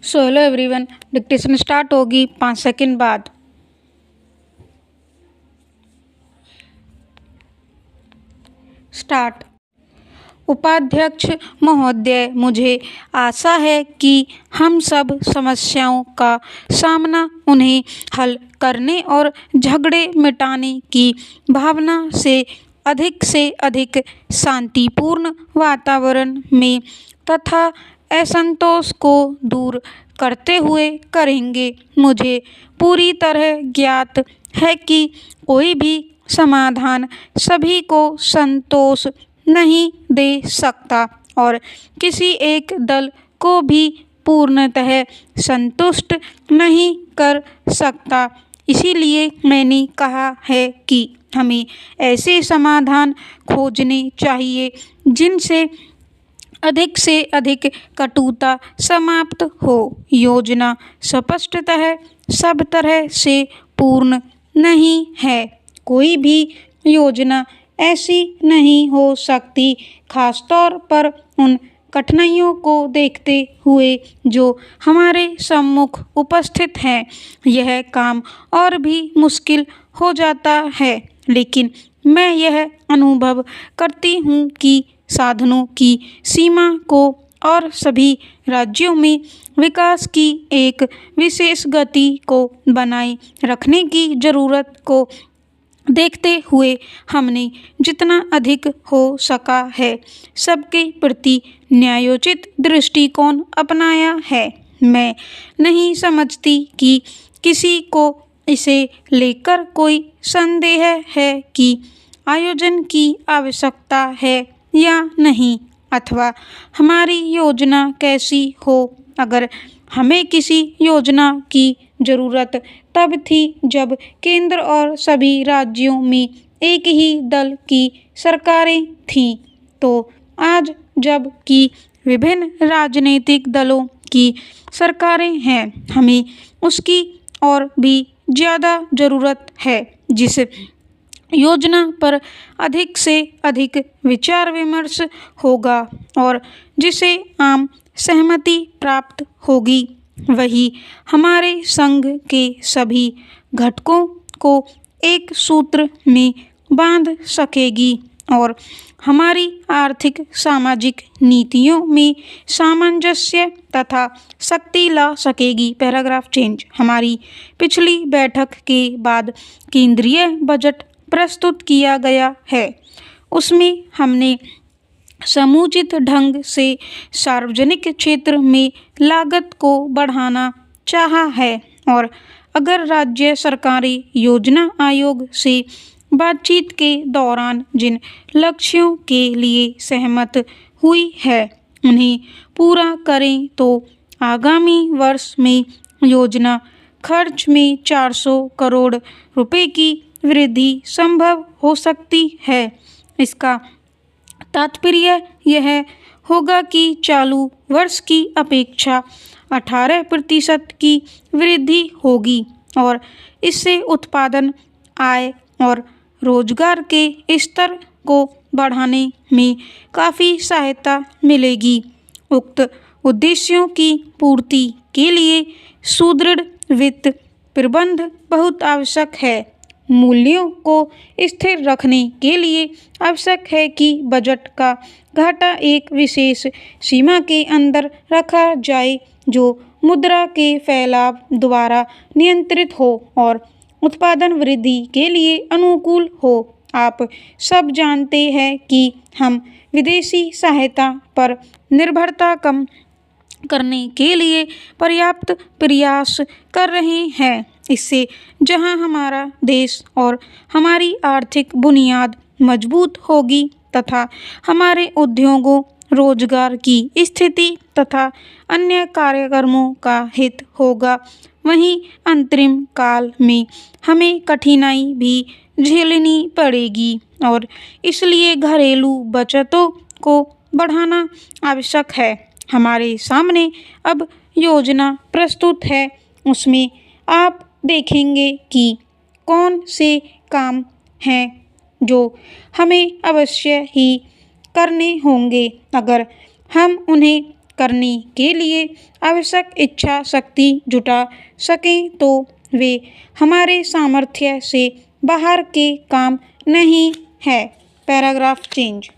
So hello everyone, dictation start होगी 5 second बाद। Start. उपाध्यक्ष महोदय, मुझे आशा है कि हम सब समस्याओं का सामना उन्हें हल करने और झगड़े मिटाने की भावना से अधिक शांतिपूर्ण वातावरण में तथा असंतोष को दूर करते हुए करेंगे। मुझे पूरी तरह ज्ञात है कि कोई भी समाधान सभी को संतोष नहीं दे सकता और किसी एक दल को भी पूर्णतः संतुष्ट नहीं कर सकता। इसीलिए मैंने कहा है कि हमें ऐसे समाधान खोजने चाहिए जिनसे अधिक कटुता समाप्त हो। योजना स्पष्टतः सब तरह से पूर्ण नहीं है। कोई भी योजना ऐसी नहीं हो सकती, खासतौर पर उन कठिनाइयों को देखते हुए जो हमारे सम्मुख उपस्थित हैं। यह काम और भी मुश्किल हो जाता है, लेकिन मैं यह अनुभव करती हूँ कि साधनों की सीमा को और सभी राज्यों में विकास की एक विशेष गति को बनाए रखने की जरूरत को देखते हुए हमने जितना अधिक हो सका है सबके प्रति न्यायोचित दृष्टिकोण अपनाया है। मैं नहीं समझती कि किसी को इसे लेकर कोई संदेह है कि आयोजन की आवश्यकता है या नहीं, अथवा हमारी योजना कैसी हो। अगर हमें किसी योजना की ज़रूरत तब थी जब केंद्र और सभी राज्यों में एक ही दल की सरकारें थीं, तो आज जब कि विभिन्न राजनीतिक दलों की सरकारें हैं, हमें उसकी और भी ज़्यादा ज़रूरत है। जिस योजना पर अधिक से अधिक विचार विमर्श होगा और जिसे आम सहमति प्राप्त होगी, वही हमारे संघ के सभी घटकों को एक सूत्र में बांध सकेगी और हमारी आर्थिक सामाजिक नीतियों में सामंजस्य तथा शक्ति ला सकेगी। Paragraph change. हमारी पिछली बैठक के बाद केंद्रीय बजट प्रस्तुत किया गया है। उसमें हमने समुचित ढंग से सार्वजनिक क्षेत्र में लागत को बढ़ाना चाहा है और अगर राज्य सरकारें योजना आयोग से बातचीत के दौरान जिन लक्ष्यों के लिए सहमत हुई है उन्हें पूरा करें तो आगामी वर्ष में योजना खर्च में 400 करोड़ रुपए की वृद्धि संभव हो सकती है। इसका तात्पर्य यह होगा कि चालू वर्ष की अपेक्षा 18% की वृद्धि होगी और इससे उत्पादन, आय और रोजगार के स्तर को बढ़ाने में काफ़ी सहायता मिलेगी। उक्त उद्देश्यों की पूर्ति के लिए सुदृढ़ वित्त प्रबंध बहुत आवश्यक है। मूल्यों को स्थिर रखने के लिए आवश्यक है कि बजट का घाटा एक विशेष सीमा के अंदर रखा जाए जो मुद्रा के फैलाव द्वारा नियंत्रित हो और उत्पादन वृद्धि के लिए अनुकूल हो। आप सब जानते हैं कि हम विदेशी सहायता पर निर्भरता कम करने के लिए पर्याप्त प्रयास कर रहे हैं। इससे जहां हमारा देश और हमारी आर्थिक बुनियाद मजबूत होगी तथा हमारे उद्योगों, रोजगार की स्थिति तथा अन्य कार्यक्रमों का हित होगा, वहीं अंतरिम काल में हमें कठिनाई भी झेलनी पड़ेगी और इसलिए घरेलू बचतों को बढ़ाना आवश्यक है। हमारे सामने अब योजना प्रस्तुत है, उसमें आप देखेंगे कि कौन से काम हैं जो हमें अवश्य ही करने होंगे। अगर हम उन्हें करने के लिए आवश्यक इच्छा शक्ति जुटा सकें तो वे हमारे सामर्थ्य से बाहर के काम नहीं है। Paragraph change.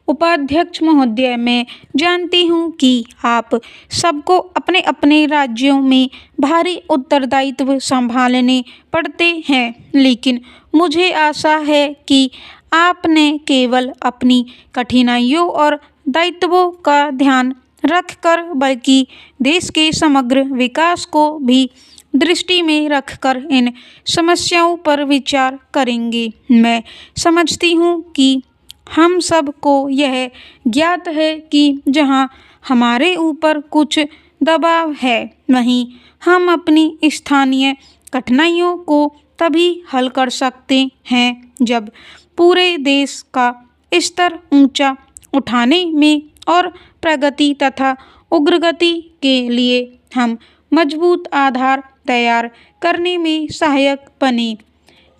उपाध्यक्ष महोदय, मैं जानती हूँ कि आप सबको अपने अपने राज्यों में भारी उत्तरदायित्व संभालने पड़ते हैं, लेकिन मुझे आशा है कि आपने केवल अपनी कठिनाइयों और दायित्वों का ध्यान रखकर बल्कि देश के समग्र विकास को भी दृष्टि में रखकर इन समस्याओं पर विचार करेंगे। मैं समझती हूँ कि हम सब को यह ज्ञात है कि जहाँ हमारे ऊपर कुछ दबाव है, वहीं हम अपनी स्थानीय कठिनाइयों को तभी हल कर सकते हैं जब पूरे देश का स्तर ऊंचा उठाने में और प्रगति तथा उग्रगति के लिए हम मजबूत आधार तैयार करने में सहायक बने।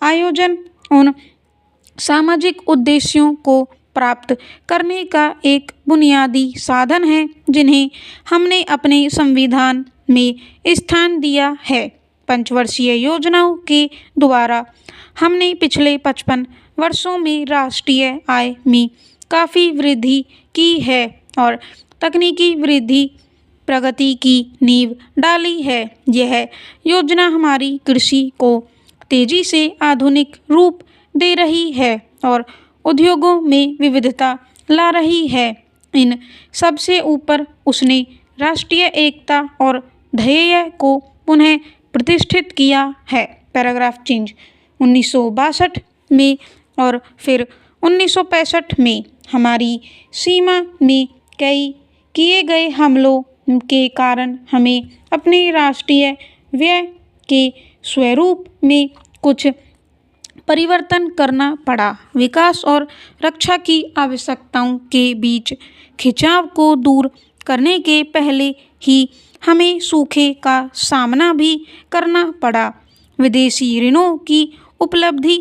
आयोजन उन सामाजिक उद्देश्यों को प्राप्त करने का एक बुनियादी साधन है जिन्हें हमने अपने संविधान में स्थान दिया है। पंचवर्षीय योजनाओं के द्वारा हमने पिछले 55 वर्षों में राष्ट्रीय आय में काफ़ी वृद्धि की है और तकनीकी वृद्धि प्रगति की नींव डाली है। यह योजना हमारी कृषि को तेजी से आधुनिक रूप दे रही है और उद्योगों में विविधता ला रही है। इन सबसे ऊपर उसने राष्ट्रीय एकता और ध्येय को पुनः प्रतिष्ठित किया है। Paragraph change. 1962 में और फिर 1965 में हमारी सीमा में कई किए गए हमलों के कारण हमें अपने राष्ट्रीय व्यय के स्वरूप में कुछ परिवर्तन करना पड़ा। विकास और रक्षा की आवश्यकताओं के बीच खिंचाव को दूर करने के पहले ही हमें सूखे का सामना भी करना पड़ा। विदेशी ऋणों की उपलब्धि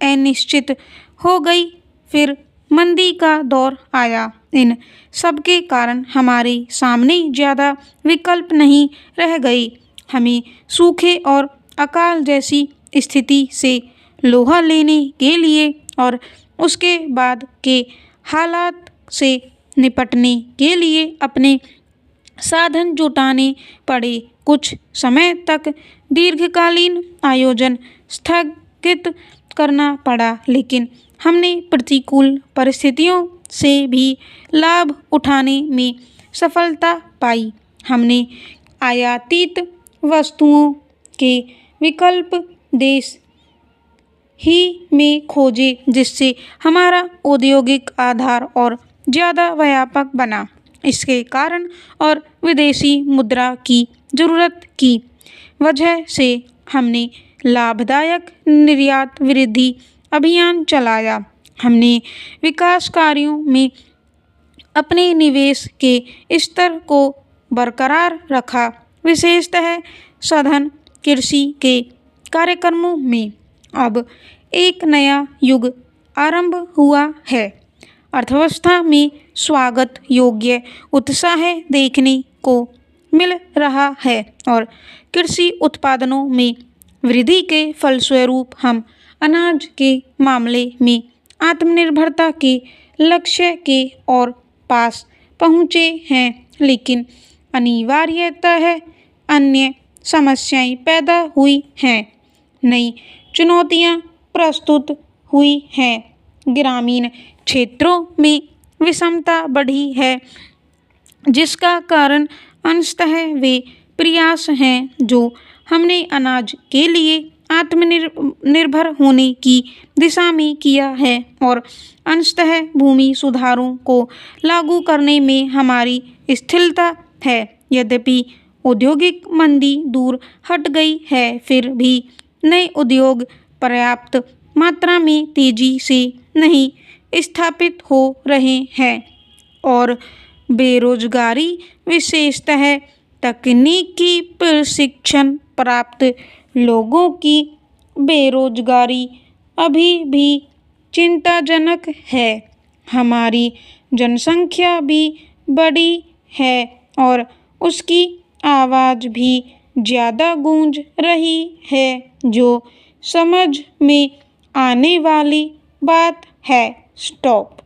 अनिश्चित हो गई, फिर मंदी का दौर आया। इन सब के कारण हमारे सामने ज़्यादा विकल्प नहीं रह गए। हमें सूखे और अकाल जैसी स्थिति से लोहा लेने के लिए और उसके बाद के हालात से निपटने के लिए अपने साधन जुटाने पड़े। कुछ समय तक दीर्घकालीन आयोजन स्थगित करना पड़ा, लेकिन हमने प्रतिकूल परिस्थितियों से भी लाभ उठाने में सफलता पाई। हमने आयातित वस्तुओं के विकल्प देश ही में खोजे, जिससे हमारा औद्योगिक आधार और ज़्यादा व्यापक बना। इसके कारण और विदेशी मुद्रा की ज़रूरत की वजह से हमने लाभदायक निर्यात वृद्धि अभियान चलाया। हमने विकास कार्यों में अपने निवेश के स्तर को बरकरार रखा, विशेषतः सघन कृषि के कार्यक्रमों में। अब एक नया युग आरंभ हुआ है। अर्थव्यवस्था में स्वागत योग्य उत्साह देखने को मिल रहा है और कृषि उत्पादनों में वृद्धि के फलस्वरूप हम अनाज के मामले में आत्मनिर्भरता के लक्ष्य के और पास पहुँचे हैं, लेकिन अनिवार्यतः अन्य समस्याएं पैदा हुई हैं। नई चुनौतियां प्रस्तुत हुई हैं। ग्रामीण क्षेत्रों में विषमता बढ़ी है, जिसका कारण अंशतः वे प्रयास हैं जो हमने अनाज के लिए आत्मनिर्भर होने की दिशा में किया है और अंशतः भूमि सुधारों को लागू करने में हमारी स्थिरता है। यद्यपि औद्योगिक मंदी दूर हट गई है, फिर भी नए उद्योग पर्याप्त मात्रा में तेजी से नहीं स्थापित हो रहे हैं और बेरोजगारी, विशेषतः तकनीकी प्रशिक्षण प्राप्त लोगों की बेरोजगारी अभी भी चिंताजनक है। हमारी जनसंख्या भी बड़ी है और उसकी आवाज़ भी ज़्यादा गूंज रही है, जो समझ में आने वाली बात है। स्टॉप।